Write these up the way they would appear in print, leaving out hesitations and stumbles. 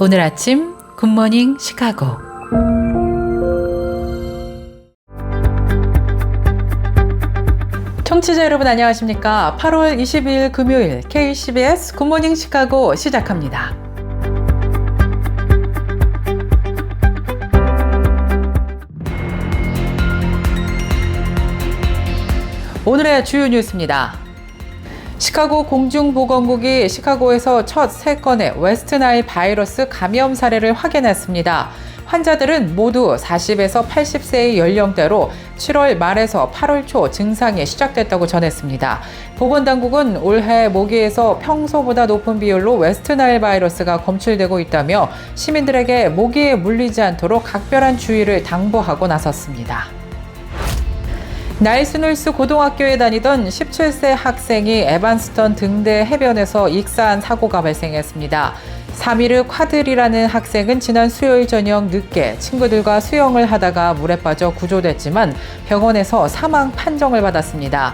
오늘 아침 굿모닝 시카고. 청취자 여러분 안녕하십니까? 8월 22일 금요일 KCBS 굿모닝 시카고 시작합니다. 오늘의 주요 뉴스입니다. 시카고 공중보건국이 시카고에서 첫 3건의 웨스트나일 바이러스 감염 사례를 확인했습니다. 환자들은 모두 40에서 80세의 연령대로 7월 말에서 8월 초 증상이 시작됐다고 전했습니다. 보건당국은 올해 모기에서 평소보다 높은 비율로 웨스트나일 바이러스가 검출되고 있다며 시민들에게 모기에 물리지 않도록 각별한 주의를 당부하고 나섰습니다. 나일스놀스 고등학교에 다니던 17세 학생이 에반스턴 등대 해변에서 익사한 사고가 발생했습니다. 사미르 콰들이라는 학생은 지난 수요일 저녁 늦게 친구들과 수영을 하다가 물에 빠져 구조됐지만 병원에서 사망 판정을 받았습니다.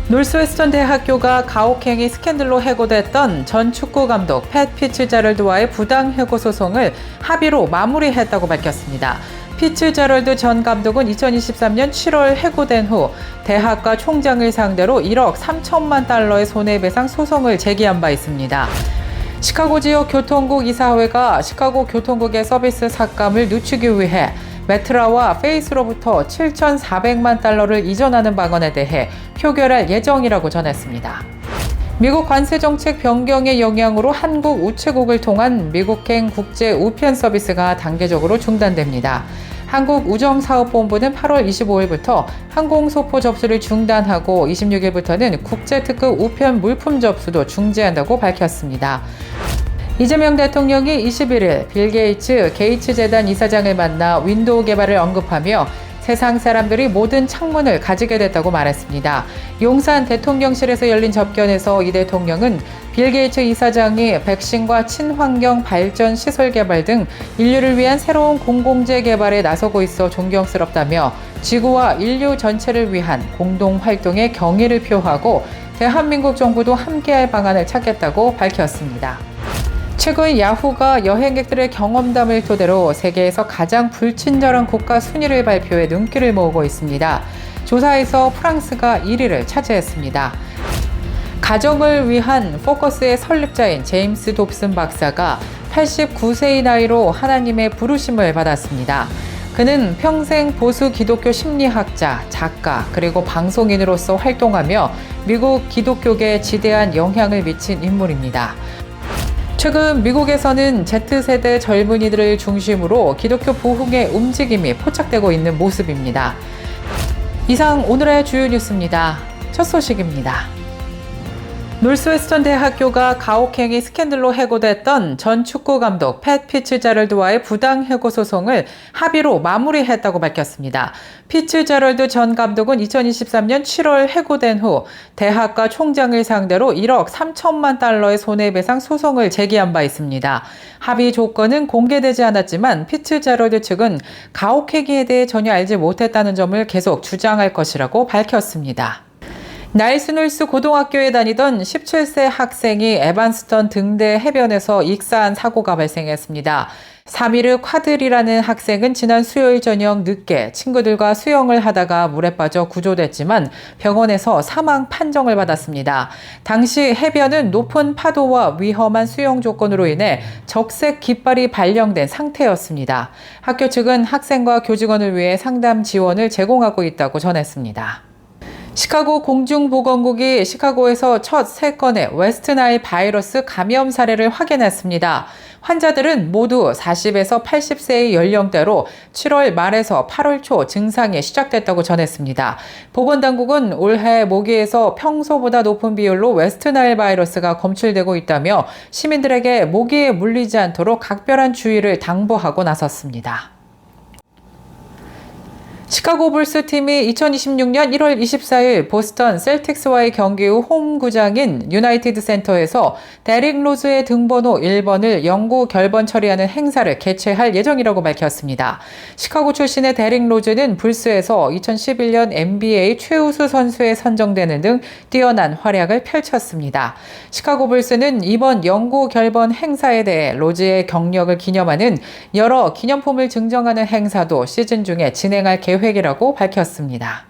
노스웨스턴 대학교가 가혹행위 스캔들로 해고됐던 전 축구 감독 팻 피츠제럴드와의 부당 해고 소송을 합의로 마무리했다고 밝혔습니다. 피츠제럴드 전 감독은 2023년 7월 해고된 후 대학과 총장을 상대로 1억 3천만 달러의 손해배상 소송을 제기한 바 있습니다. 시카고 지역 교통국 이사회가 시카고 교통국의 서비스 삭감을 늦추기 위해 메트라와 페이스로부터 7,400만 달러를 이전하는 방안에 대해 표결할 예정이라고 전했습니다. 미국 관세정책 변경의 영향으로 한국 우체국을 통한 미국행 국제 우편 서비스가 단계적으로 중단됩니다. 한국우정사업본부는 8월 25일부터 항공소포 접수를 중단하고 26일부터는 국제특급 우편 물품 접수도 중지한다고 밝혔습니다. 이재명 대통령이 21일 빌 게이츠 재단 이사장을 만나 윈도우 개발을 언급하며 세상 사람들이 모든 창문을 가지게 됐다고 말했습니다. 용산 대통령실에서 열린 접견에서 이 대통령은 빌 게이츠 이사장이 백신과 친환경 발전 시설 개발 등 인류를 위한 새로운 공공재 개발에 나서고 있어 존경스럽다며 지구와 인류 전체를 위한 공동 활동에 경의를 표하고 대한민국 정부도 함께할 방안을 찾겠다고 밝혔습니다. 최근 야후가 여행객들의 경험담을 토대로 세계에서 가장 불친절한 국가 순위를 발표해 눈길을 모으고 있습니다. 조사에서 프랑스가 1위를 차지했습니다. 가정을 위한 포커스의 설립자인 제임스 dob슨 박사가 89세의 나이로 하나님의 부르심을 받았습니다. 그는 평생 보수 기독교 심리학자, 작가, 그리고 방송인으로서 활동하며 미국 기독교계에 지대한 영향을 미친 인물입니다. 최근 미국에서는 Z세대 젊은이들을 중심으로 기독교 부흥의 움직임이 포착되고 있는 모습입니다. 이상 오늘의 주요 뉴스입니다. 첫 소식입니다. 노스웨스턴 대학교가 가혹행위 스캔들로 해고됐던 전 축구 감독 팻 피츠제럴드와의 부당 해고 소송을 합의로 마무리했다고 밝혔습니다. 피츠제럴드 전 감독은 2023년 7월 해고된 후 대학과 총장을 상대로 1억 3천만 달러의 손해배상 소송을 제기한 바 있습니다. 합의 조건은 공개되지 않았지만 피츠제럴드 측은 가혹행위에 대해 전혀 알지 못했다는 점을 계속 주장할 것이라고 밝혔습니다. 나일스놀스 고등학교에 다니던 17세 학생이 에반스턴 등대 해변에서 익사한 사고가 발생했습니다. 사미르 콰들이라는 학생은 지난 수요일 저녁 늦게 친구들과 수영을 하다가 물에 빠져 구조됐지만 병원에서 사망 판정을 받았습니다. 당시 해변은 높은 파도와 위험한 수영 조건으로 인해 적색 깃발이 발령된 상태였습니다. 학교 측은 학생과 교직원을 위해 상담 지원을 제공하고 있다고 전했습니다. 시카고 공중보건국이 시카고에서 첫 3건의 웨스트나일 바이러스 감염 사례를 확인했습니다. 환자들은 모두 40에서 80세의 연령대로 7월 말에서 8월 초 증상이 시작됐다고 전했습니다. 보건당국은 올해 모기에서 평소보다 높은 비율로 웨스트나일 바이러스가 검출되고 있다며 시민들에게 모기에 물리지 않도록 각별한 주의를 당부하고 나섰습니다. 시카고 불스 팀이 2026년 1월 24일 보스턴 셀틱스와의 경기 후 홈구장인 유나이티드 센터에서 데릭 로즈의 등번호 1번을 영구 결번 처리하는 행사를 개최할 예정이라고 밝혔습니다. 시카고 출신의 데릭 로즈는 불스에서 2011년 NBA 최우수 선수에 선정되는 등 뛰어난 활약을 펼쳤습니다. 시카고 불스는 이번 영구 결번 행사에 대해 로즈의 경력을 기념하는 여러 기념품을 증정하는 행사도 시즌 중에 진행할 계획이라고 밝혔습니다.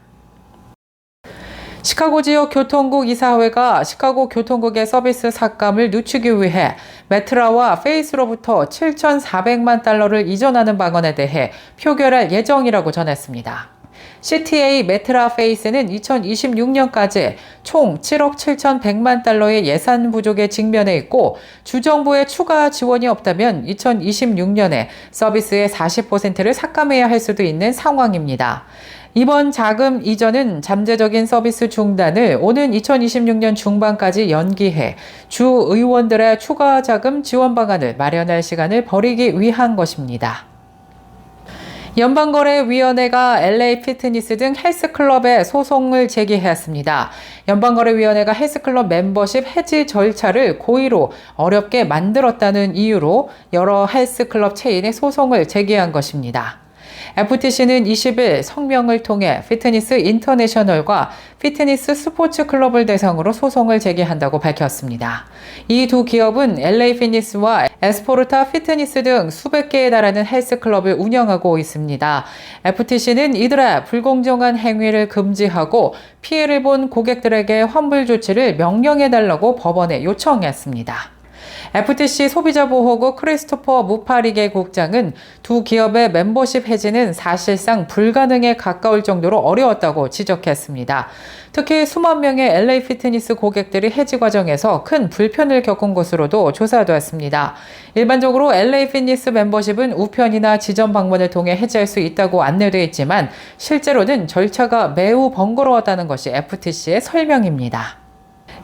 시카고 지역 교통국 이사회가 시카고 교통국의 서비스 삭감을 늦추기 위해 메트라와 페이스로부터 7,400만 달러를 이전하는 방안에 대해 표결할 예정이라고 전했습니다. CTA 메트라 페이스는 2026년까지 총 7억 7,100만 달러의 예산 부족에 직면해 있고 주정부의 추가 지원이 없다면 2026년에 서비스의 40%를 삭감해야 할 수도 있는 상황입니다. 이번 자금 이전은 잠재적인 서비스 중단을 오는 2026년 중반까지 연기해 주 의원들의 추가 자금 지원 방안을 마련할 시간을 벌이기 위한 것입니다. 연방거래위원회가 LA 피트니스 등 헬스클럽에 소송을 제기했습니다. 연방거래위원회가 헬스클럽 멤버십 해지 절차를 고의로 어렵게 만들었다는 이유로 여러 헬스클럽 체인에 소송을 제기한 것입니다. FTC는 20일 성명을 통해 피트니스 인터내셔널과 피트니스 스포츠 클럽을 대상으로 소송을 제기한다고 밝혔습니다. 이 두 기업은 LA 피트니스와 에스포르타 피트니스 등 수백 개에 달하는 헬스클럽을 운영하고 있습니다. FTC는 이들의 불공정한 행위를 금지하고 피해를 본 고객들에게 환불 조치를 명령해달라고 법원에 요청했습니다. FTC 소비자보호국 크리스토퍼 무파리게 국장은 두 기업의 멤버십 해지는 사실상 불가능에 가까울 정도로 어려웠다고 지적했습니다. 특히 수만 명의 LA 피트니스 고객들이 해지 과정에서 큰 불편을 겪은 것으로도 조사됐습니다. 일반적으로 LA 피트니스 멤버십은 우편이나 지점 방문을 통해 해지할 수 있다고 안내되어 있지만 실제로는 절차가 매우 번거로웠다는 것이 FTC의 설명입니다.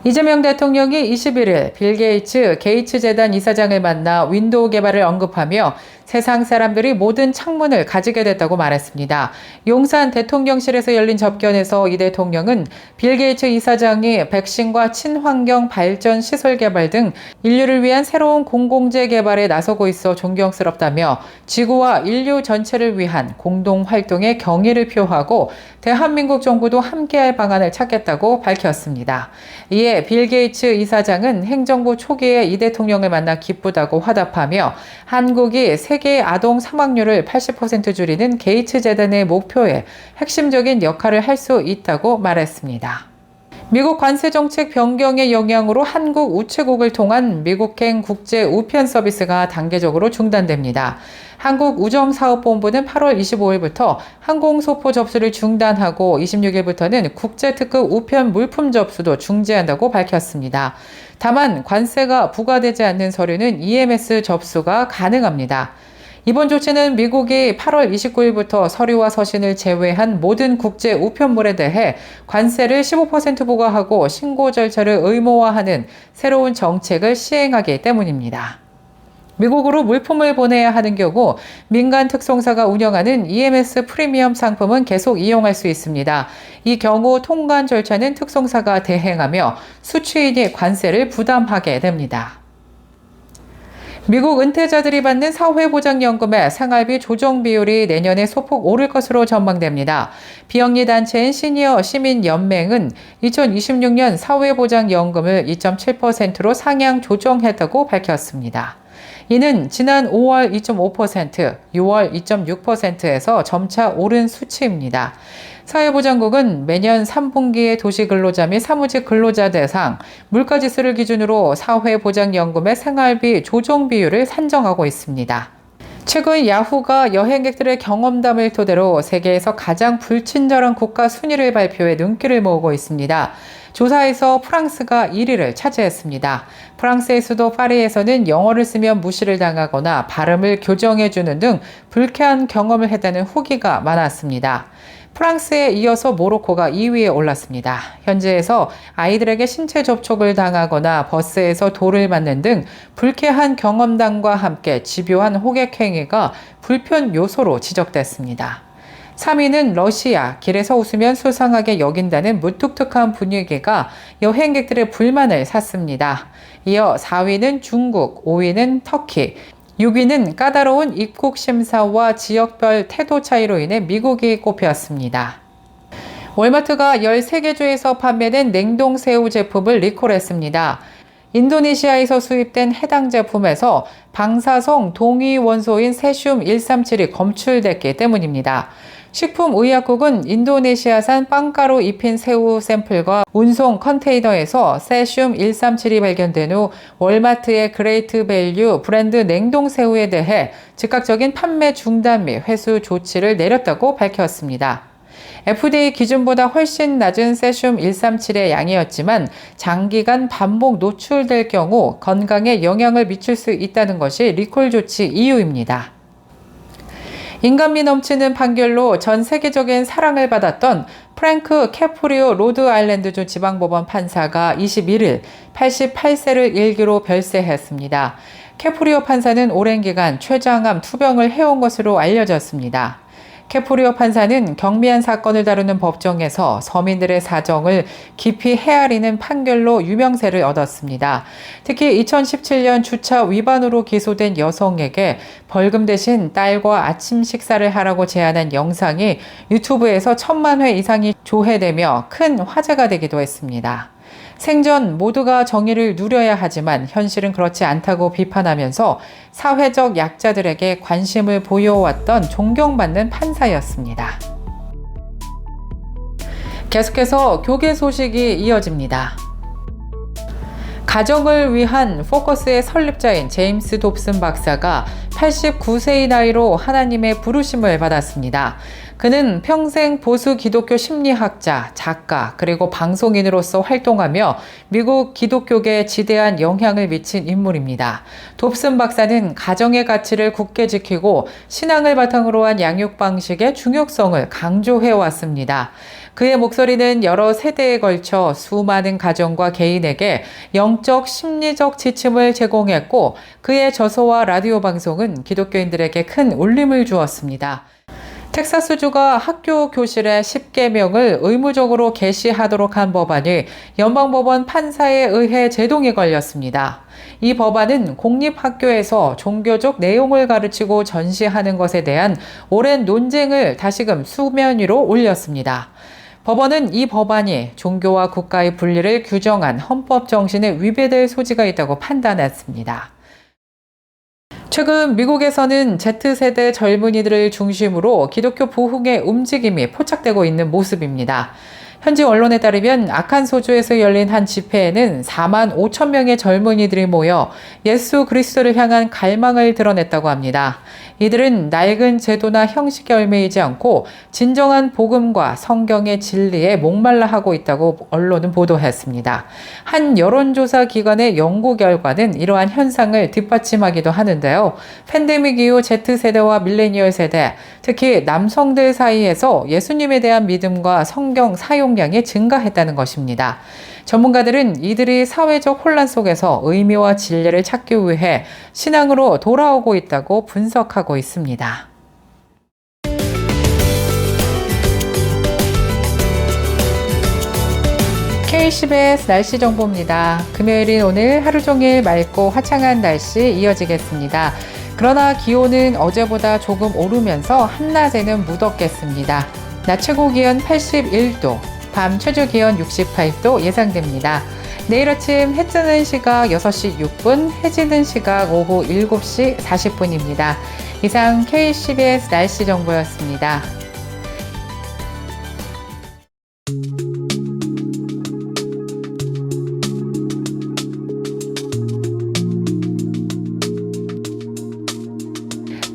이재명 대통령이 21일 빌 게이츠 재단 이사장을 만나 윈도우 개발을 언급하며 세상 사람들이 모든 창문을 가지게 됐다고 말했습니다. 용산 대통령실에서 열린 접견에서 이 대통령은 빌 게이츠 이사장이 백신과 친환경 발전 시설 개발 등 인류를 위한 새로운 공공재 개발에 나서고 있어 존경스럽다며 지구와 인류 전체를 위한 공동 활동에 경의를 표하고 대한민국 정부도 함께할 방안을 찾겠다고 밝혔습니다. 이에 빌 게이츠 이사장은 행정부 초기에 이 대통령을 만나 기쁘다고 화답하며 한국이 세계 아동 사망률을 80% 줄이는 게이츠 재단의 목표에 핵심적인 역할을 할 수 있다고 말했습니다. 미국 관세정책 변경의 영향으로 한국 우체국을 통한 미국행 국제 우편 서비스가 단계적으로 중단됩니다. 한국우정사업본부는 8월 25일부터 항공소포 접수를 중단하고 26일부터는 국제특급 우편 물품 접수도 중지한다고 밝혔습니다. 다만 관세가 부과되지 않는 서류는 EMS 접수가 가능합니다. 이번 조치는 미국이 8월 29일부터 서류와 서신을 제외한 모든 국제 우편물에 대해 관세를 15% 부과하고 신고 절차를 의무화하는 새로운 정책을 시행하기 때문입니다. 미국으로 물품을 보내야 하는 경우 민간 특송사가 운영하는 EMS 프리미엄 상품은 계속 이용할 수 있습니다. 이 경우 통관 절차는 특송사가 대행하며 수취인이 관세를 부담하게 됩니다. 미국 은퇴자들이 받는 사회보장연금의 생활비 조정 비율이 내년에 소폭 오를 것으로 전망됩니다. 비영리 단체인 시니어 시민연맹은 2026년 사회보장연금을 2.7%로 상향 조정했다고 밝혔습니다. 이는 지난 5월 2.5%, 6월 2.6%에서 점차 오른 수치입니다. 사회보장국은 매년 3분기의 도시근로자 및 사무직 근로자 대상 물가지수를 기준으로 사회보장연금의 생활비 조정 비율을 산정하고 있습니다. 최근 야후가 여행객들의 경험담을 토대로 세계에서 가장 불친절한 국가 순위를 발표해 눈길을 모으고 있습니다. 조사에서 프랑스가 1위를 차지했습니다. 프랑스의 수도 파리에서는 영어를 쓰면 무시를 당하거나 발음을 교정해주는 등 불쾌한 경험을 했다는 후기가 많았습니다. 프랑스에 이어서 모로코가 2위에 올랐습니다. 현지에서 아이들에게 신체 접촉을 당하거나 버스에서 돌을 맞는 등 불쾌한 경험담과 함께 집요한 호객 행위가 불편 요소로 지적됐습니다. 3위는 러시아, 길에서 웃으면 수상하게 여긴다는 무뚝뚝한 분위기가 여행객들의 불만을 샀습니다. 이어 4위는 중국, 5위는 터키, 6위는 까다로운 입국 심사와 지역별 태도 차이로 인해 미국이 꼽혔습니다. 월마트가 13개 주에서 판매된 냉동새우 제품을 리콜했습니다. 인도네시아에서 수입된 해당 제품에서 방사성 동위 원소인 세슘 137이 검출됐기 때문입니다. 식품의약국은 인도네시아산 빵가루 입힌 새우 샘플과 운송 컨테이너에서 세슘 137이 발견된 후 월마트의 그레이트 밸류 브랜드 냉동새우에 대해 즉각적인 판매 중단 및 회수 조치를 내렸다고 밝혔습니다. FDA 기준보다 훨씬 낮은 세슘 137의 양이었지만 장기간 반복 노출될 경우 건강에 영향을 미칠 수 있다는 것이 리콜 조치 이유입니다. 인간미 넘치는 판결로 전 세계적인 사랑을 받았던 프랭크 캐프리오 로드아일랜드주 지방법원 판사가 21일 88세를 일기로 별세했습니다. 캐프리오 판사는 오랜 기간 췌장암 투병을 해온 것으로 알려졌습니다. 캐프리오 판사는 경미한 사건을 다루는 법정에서 서민들의 사정을 깊이 헤아리는 판결로 유명세를 얻었습니다. 특히 2017년 주차 위반으로 기소된 여성에게 벌금 대신 딸과 아침 식사를 하라고 제안한 영상이 유튜브에서 1000만 회 이상이 조회되며 큰 화제가 되기도 했습니다. 생전 모두가 정의를 누려야 하지만 현실은 그렇지 않다고 비판하면서 사회적 약자들에게 관심을 보여왔던 존경받는 판사였습니다. 계속해서 교계 소식이 이어집니다. 가정을 위한 포커스의 설립자인 제임스 dob슨 박사가 89세의 나이로 하나님의 부르심을 받았습니다. 그는 평생 보수 기독교 심리학자, 작가, 그리고 방송인으로서 활동하며 미국 기독교계에 지대한 영향을 미친 인물입니다. dob슨 박사는 가정의 가치를 굳게 지키고 신앙을 바탕으로 한 양육 방식의 중요성을 강조해 왔습니다. 그의 목소리는 여러 세대에 걸쳐 수많은 가정과 개인에게 영적, 심리적 지침을 제공했고 그의 저서와 라디오 방송은 기독교인들에게 큰 울림을 주었습니다. 텍사스주가 학교 교실에 10계명을 의무적으로 게시하도록 한 법안이 연방법원 판사에 의해 제동이 걸렸습니다. 이 법안은 공립학교에서 종교적 내용을 가르치고 전시하는 것에 대한 오랜 논쟁을 다시금 수면 위로 올렸습니다. 법원은 이 법안이 종교와 국가의 분리를 규정한 헌법 정신에 위배될 소지가 있다고 판단했습니다. 최근 미국에서는 Z세대 젊은이들을 중심으로 기독교 부흥의 움직임이 포착되고 있는 모습입니다. 현지 언론에 따르면 아칸소주에서 열린 한 집회에는 4만 5천 명의 젊은이들이 모여 예수 그리스도를 향한 갈망을 드러냈다고 합니다. 이들은 낡은 제도나 형식에 얽매이지 않고 진정한 복음과 성경의 진리에 목말라 하고 있다고 언론은 보도했습니다. 한 여론조사 기관의 연구 결과는 이러한 현상을 뒷받침하기도 하는데요. 팬데믹 이후 Z세대와 밀레니얼 세대, 특히 남성들 사이에서 예수님에 대한 믿음과 성경 사용량이 증가했다는 것입니다. 전문가들은 이들이 사회적 혼란 속에서 의미와 진리를 찾기 위해 신앙으로 돌아오고 있다고 분석하고 있습니다. K-10의 날씨 정보입니다. 금요일인 오늘 하루 종일 맑고 화창한 날씨 이어지겠습니다. 그러나 기온은 어제보다 조금 오르면서 한낮에는 무덥겠습니다. 낮 최고 기온 81도, 밤 최저 기온 68도 예상됩니다. 내일 아침 해 뜨는 시각 6시 6분, 해 지는 시각 오후 7시 40분입니다. 이상 KCBS 날씨 정보였습니다.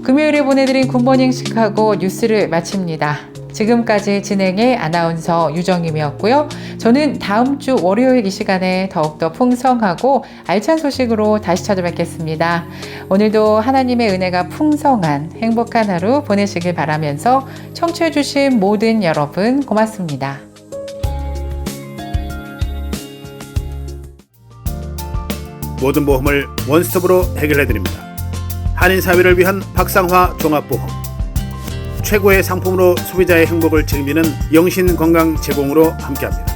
금요일에 보내드린 굿모닝 시카고 뉴스를 마칩니다. 지금까지 진행의 아나운서 유정임이었고요. 저는 다음 주 월요일 이 시간에 더욱더 풍성하고 알찬 소식으로 다시 찾아뵙겠습니다. 오늘도 하나님의 은혜가 풍성한 행복한 하루 보내시길 바라면서 청취해주신 모든 여러분 고맙습니다. 모든 보험을 원스톱으로 해결해드립니다. 한인사회를 위한 박상화 종합보험. 최고의 상품으로 소비자의 행복을 책임지는 영신 건강 제공으로 함께합니다.